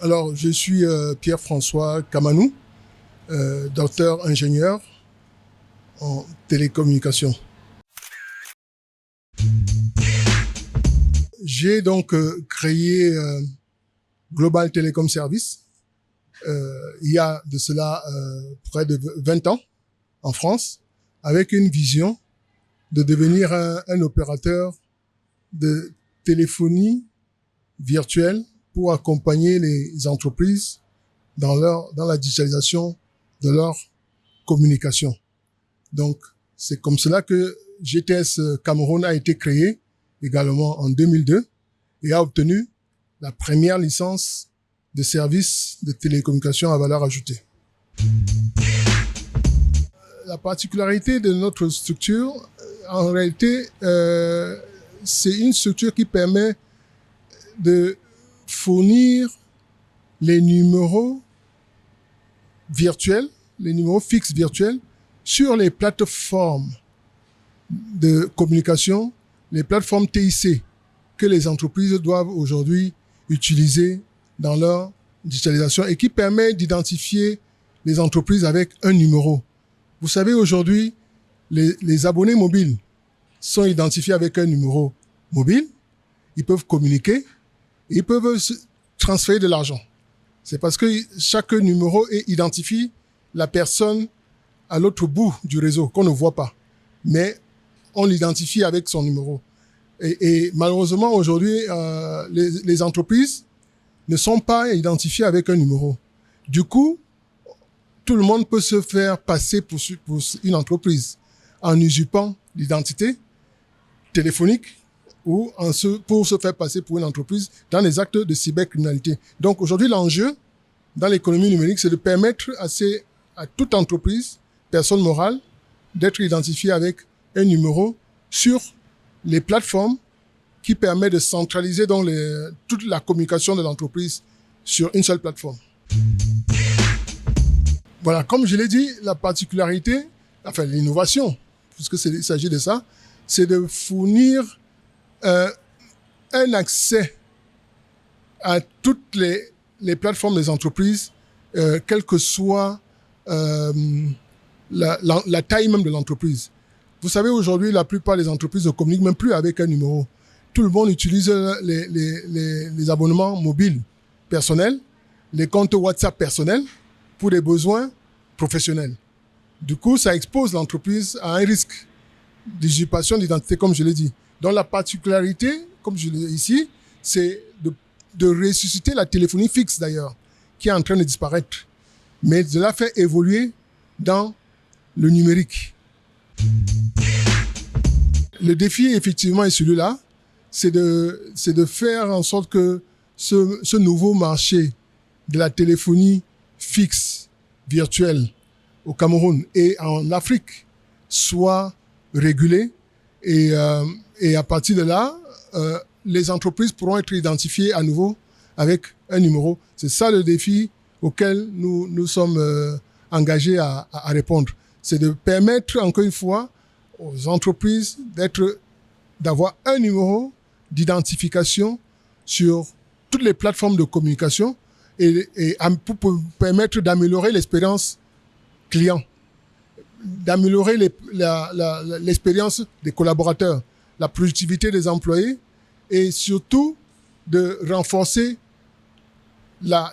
Alors, je suis Pierre-François Kamanou, docteur ingénieur en télécommunications. J'ai donc créé Global Telecom Service il y a de cela près de 20 ans en France, avec une vision de devenir un opérateur de téléphonie virtuelle pour accompagner les entreprises dans la digitalisation de leur communication. Donc, c'est comme cela que GTS Cameroun a été créé également en 2002 et a obtenu la première licence de service de télécommunication à valeur ajoutée. La particularité de notre structure, en réalité, c'est une structure qui permet de fournir les numéros virtuels, les numéros fixes virtuels sur les plateformes de communication, les plateformes TIC que les entreprises doivent aujourd'hui utiliser dans leur digitalisation et qui permet d'identifier les entreprises avec un numéro. Vous savez, aujourd'hui, les abonnés mobiles sont identifiés avec un numéro mobile, ils peuvent communiquer, ils peuvent transférer de l'argent. C'est parce que chaque numéro identifie la personne à l'autre bout du réseau qu'on ne voit pas, mais on l'identifie avec son numéro. Et malheureusement, aujourd'hui, les entreprises ne sont pas identifiées avec un numéro. Du coup, tout le monde peut se faire passer pour une entreprise en usurpant l'identité téléphonique ou pour se faire passer pour une entreprise dans les actes de cybercriminalité. Donc aujourd'hui, l'enjeu dans l'économie numérique, c'est de permettre à toute entreprise, personne morale, d'être identifiée avec un numéro sur les plateformes qui permet de centraliser donc toute la communication de l'entreprise sur une seule plateforme. Voilà, comme je l'ai dit, la particularité, enfin l'innovation, puisqu'il s'agit de ça, c'est de fournir un accès à toutes les plateformes des entreprises, quelle que soit la taille même de l'entreprise. Vous savez, aujourd'hui, la plupart des entreprises ne communiquent même plus avec un numéro. Tout le monde utilise les abonnements mobiles personnels, les comptes WhatsApp personnels pour des besoins professionnels. Du coup, ça expose l'entreprise à un risque d'usurpation d'identité, comme je l'ai dit. Donc, la particularité, comme je l'ai dit ici, c'est de ressusciter la téléphonie fixe, d'ailleurs, qui est en train de disparaître, mais de la faire évoluer dans le numérique. Le défi, effectivement, est celui-là, c'est de faire en sorte que ce nouveau marché de la téléphonie fixe, virtuelle, au Cameroun et en Afrique soit régulé et à partir de là, les entreprises pourront être identifiées à nouveau avec un numéro. C'est ça le défi auquel nous sommes engagés à répondre. C'est de permettre, encore une fois, aux entreprises d'avoir un numéro d'identification sur toutes les plateformes de communication et pour permettre d'améliorer l'expérience client, d'améliorer l'expérience des collaborateurs, la productivité des employés et surtout de renforcer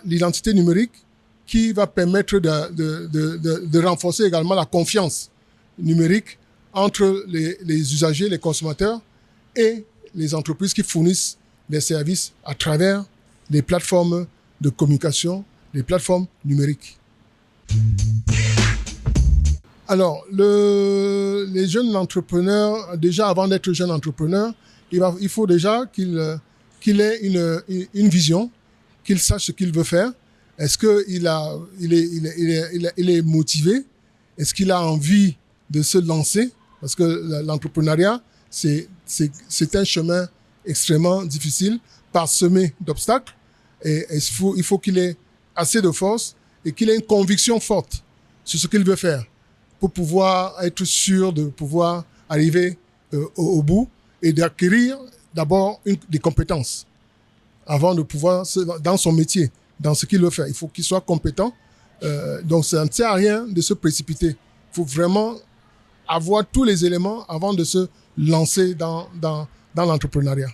l'identité numérique qui va permettre de renforcer également la confiance numérique entre les usagers, les consommateurs et les entreprises qui fournissent des services à travers les plateformes de communication, les plateformes numériques. Alors, les jeunes entrepreneurs, déjà avant d'être jeune entrepreneur, il faut déjà qu'il ait une vision, qu'il sache ce qu'il veut faire. Est-ce qu'il est motivé? Est-ce qu'il a envie de se lancer? Parce que l'entrepreneuriat, c'est un chemin extrêmement difficile, parsemé d'obstacles. Et il faut qu'il ait assez de force et qu'il ait une conviction forte sur ce qu'il veut faire pour pouvoir être sûr de pouvoir arriver au bout et d'acquérir d'abord des compétences avant de pouvoir, dans son métier, dans ce qu'il veut faire. Il faut qu'il soit compétent. Donc, ça ne sert à rien de se précipiter. Il faut vraiment avoir tous les éléments avant de se lancer dans l'entrepreneuriat.